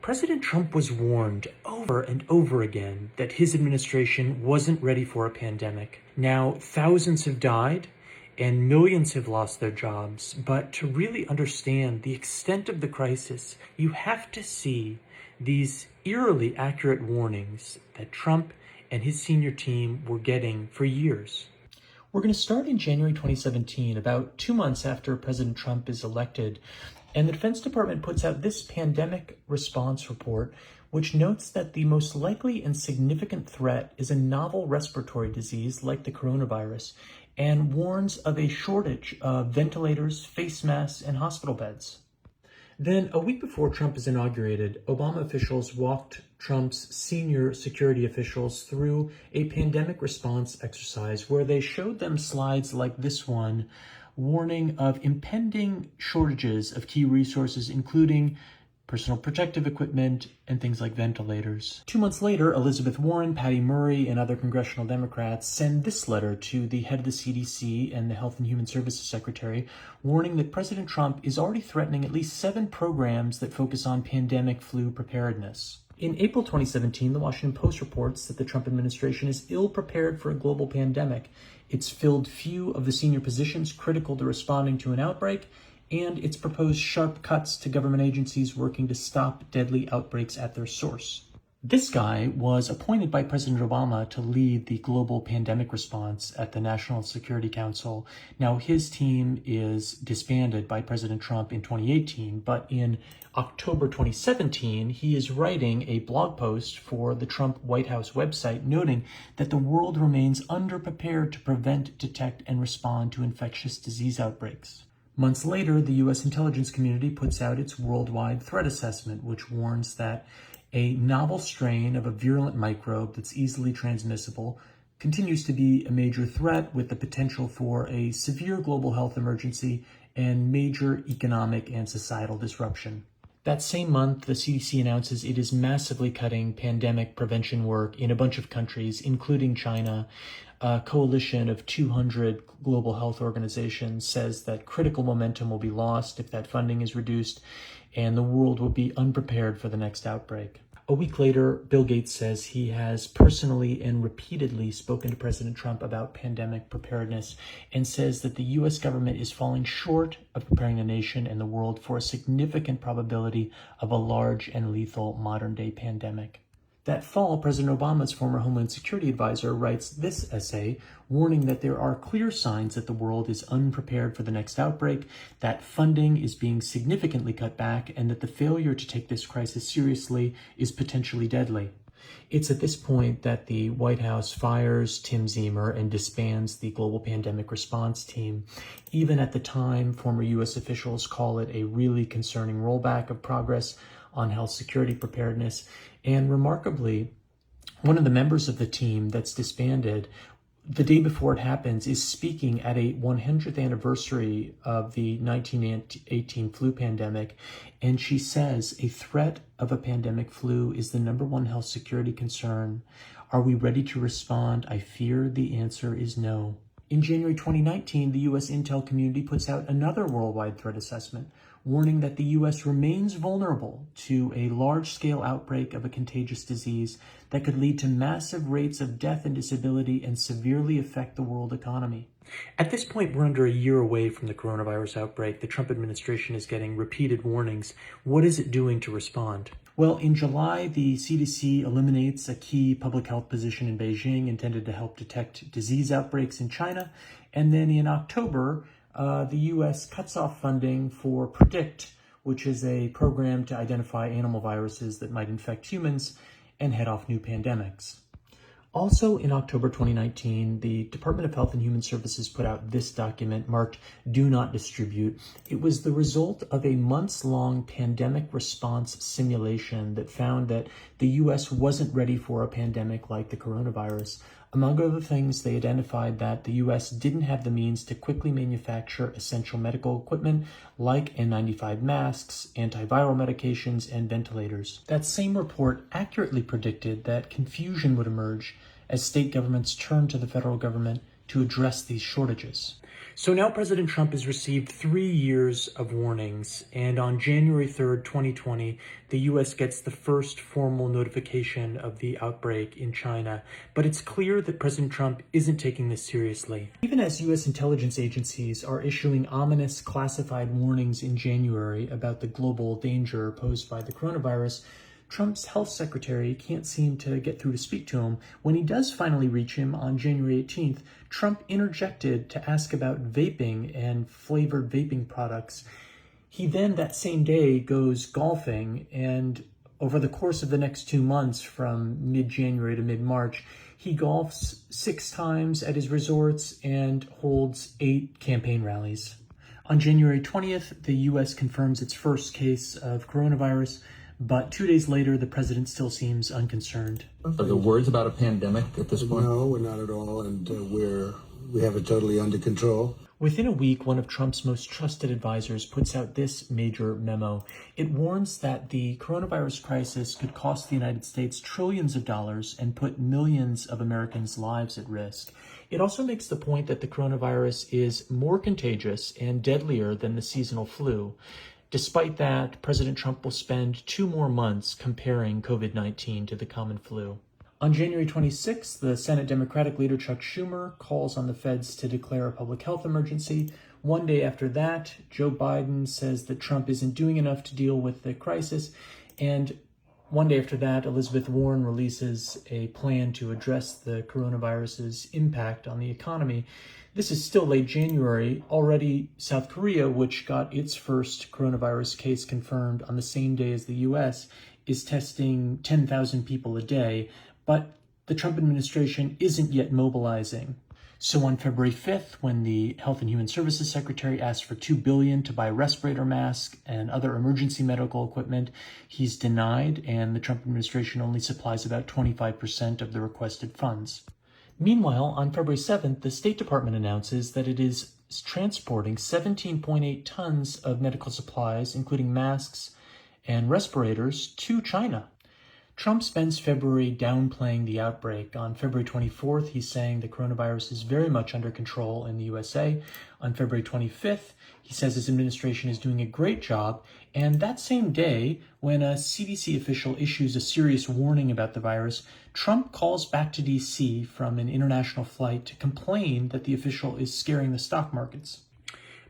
President Trump was warned over and over again that his administration wasn't ready for a pandemic. Now, thousands have died and millions have lost their jobs. But to really understand the extent of the crisis, you have to see these eerily accurate warnings that Trump and his senior team were getting for years. We're going to start in January 2017, about 2 months after President Trump is elected, and the Defense Department puts out this pandemic response report, which notes that the most likely and significant threat is a novel respiratory disease like the coronavirus, and warns of a shortage of ventilators, face masks, and hospital beds. Then, a week before Trump is inaugurated, Obama officials walked Trump's senior security officials through a pandemic response exercise where they showed them slides like this one, warning of impending shortages of key resources, including personal protective equipment and things like ventilators. 2 months later, Elizabeth Warren, Patty Murray, and other congressional Democrats send this letter to the head of the CDC and the Health and Human Services Secretary, warning that President Trump is already threatening at least 7 programs that focus on pandemic flu preparedness. In April 2017, the Washington Post reports that the Trump administration is ill-prepared for a global pandemic. It's filled few of the senior positions critical to responding to an outbreak, and it's proposed sharp cuts to government agencies working to stop deadly outbreaks at their source. This guy was appointed by President Obama to lead the global pandemic response at the National Security Council. Now, his team is disbanded by President Trump in 2018, but in October 2017, he is writing a blog post for the Trump White House website, noting that the world remains underprepared to prevent, detect, and respond to infectious disease outbreaks. Months later, the U.S. intelligence community puts out its worldwide threat assessment, which warns that a novel strain of a virulent microbe that's easily transmissible continues to be a major threat, with the potential for a severe global health emergency and major economic and societal disruption. That same month, the CDC announces it is massively cutting pandemic prevention work in a bunch of countries, including China. A coalition of 200 global health organizations says that critical momentum will be lost if that funding is reduced, and the world will be unprepared for the next outbreak. A week later, Bill Gates says he has personally and repeatedly spoken to President Trump about pandemic preparedness and says that the U.S. government is falling short of preparing the nation and the world for a significant probability of a large and lethal modern-day pandemic. That fall, President Obama's former Homeland Security advisor writes this essay, warning that there are clear signs that the world is unprepared for the next outbreak, that funding is being significantly cut back, and that the failure to take this crisis seriously is potentially deadly. It's at this point that the White House fires Tim Ziemer and disbands the Global Pandemic Response Team. Even at the time, former U.S. officials call it a really concerning rollback of progress on health security preparedness. And remarkably, one of the members of the team that's disbanded, the day before it happens, is speaking at a 100th anniversary of the 1918 flu pandemic. And she says, a threat of a pandemic flu is the #1 health security concern. Are we ready to respond? I fear the answer is no. In January 2019, the U.S. intel community puts out another worldwide threat assessment, warning that the U.S. remains vulnerable to a large-scale outbreak of a contagious disease that could lead to massive rates of death and disability and severely affect the world economy. At this point, we're under a year away from the coronavirus outbreak. The Trump administration is getting repeated warnings. What is it doing to respond? Well, in July, the CDC eliminates a key public health position in Beijing intended to help detect disease outbreaks in China. And then in October, the U.S. cuts off funding for PREDICT, which is a program to identify animal viruses that might infect humans and head off new pandemics. Also in October 2019, the Department of Health and Human Services put out this document marked Do Not Distribute. It was the result of a months-long pandemic response simulation that found that the U.S. wasn't ready for a pandemic like the coronavirus. Among other things, they identified that the U.S. didn't have the means to quickly manufacture essential medical equipment like N95 masks, antiviral medications, and ventilators. That same report accurately predicted that confusion would emerge as state governments turned to the federal government to address these shortages. So now President Trump has received 3 years of warnings, and on January 3rd, 2020, the U.S. gets the first formal notification of the outbreak in China. But it's clear that President Trump isn't taking this seriously. Even as U.S. intelligence agencies are issuing ominous classified warnings in January about the global danger posed by the coronavirus, Trump's health secretary can't seem to get through to speak to him. When he does finally reach him on January 18th, Trump interjected to ask about vaping and flavored vaping products. He then, that same day, goes golfing, and over the course of the next 2 months, from mid-January to mid-March, he golfs 6 times at his resorts and holds 8 campaign rallies. On January 20th, the U.S. confirms its first case of coronavirus, but 2 days later, the president still seems unconcerned. Are there words about a pandemic at this point? No, we're not at all, and we have it totally under control. Within a week, one of Trump's most trusted advisors puts out this major memo. It warns that the coronavirus crisis could cost the United States trillions of dollars and put millions of Americans' lives at risk. It also makes the point that the coronavirus is more contagious and deadlier than the seasonal flu. Despite that, President Trump will spend 2 more months comparing COVID-19 to the common flu. On January 26th, the Senate Democratic leader Chuck Schumer calls on the feds to declare a public health emergency. 1 day after that, Joe Biden says that Trump isn't doing enough to deal with the crisis. And 1 day after that, Elizabeth Warren releases a plan to address the coronavirus's impact on the economy. This is still late January. Already, South Korea, which got its first coronavirus case confirmed on the same day as the U.S., is testing 10,000 people a day, but the Trump administration isn't yet mobilizing. So on February 5th, when the Health and Human Services Secretary asked for $2 billion to buy respirator masks and other emergency medical equipment, he's denied, and the Trump administration only supplies about 25% of the requested funds. Meanwhile, on February 7th, the State Department announces that it is transporting 17.8 tons of medical supplies, including masks and respirators, to China. Trump spends February downplaying the outbreak. On February 24th, he's saying the coronavirus is very much under control in the USA. On February 25th, he says his administration is doing a great job. And that same day, when a CDC official issues a serious warning about the virus, Trump calls back to D.C. from an international flight to complain that the official is scaring the stock markets.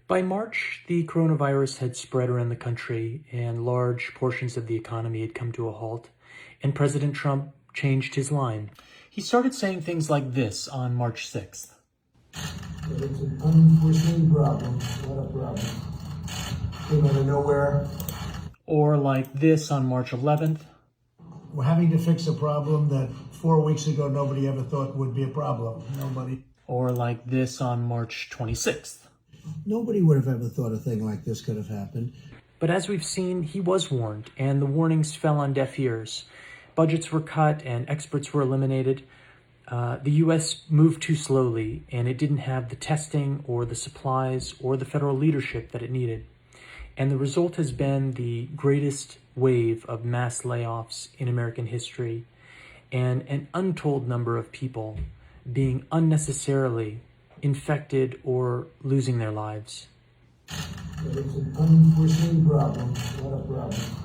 By March, the coronavirus had spread around the country, and large portions of the economy had come to a halt. And President Trump changed his line. He started saying things like this on March 6th. It's an unforeseen problem, not a problem. Came out of nowhere. Or like this on March 11th. We're having to fix a problem that 4 weeks ago nobody ever thought would be a problem. Nobody. Or like this on March 26th. Nobody would have ever thought a thing like this could have happened. But as we've seen, he was warned, and the warnings fell on deaf ears. Budgets were cut and experts were eliminated. The U.S. moved too slowly, and it didn't have the testing or the supplies or the federal leadership that it needed. And the result has been the greatest wave of mass layoffs in American history, and an untold number of people being unnecessarily infected or losing their lives. It's an unforeseen problem, not a problem.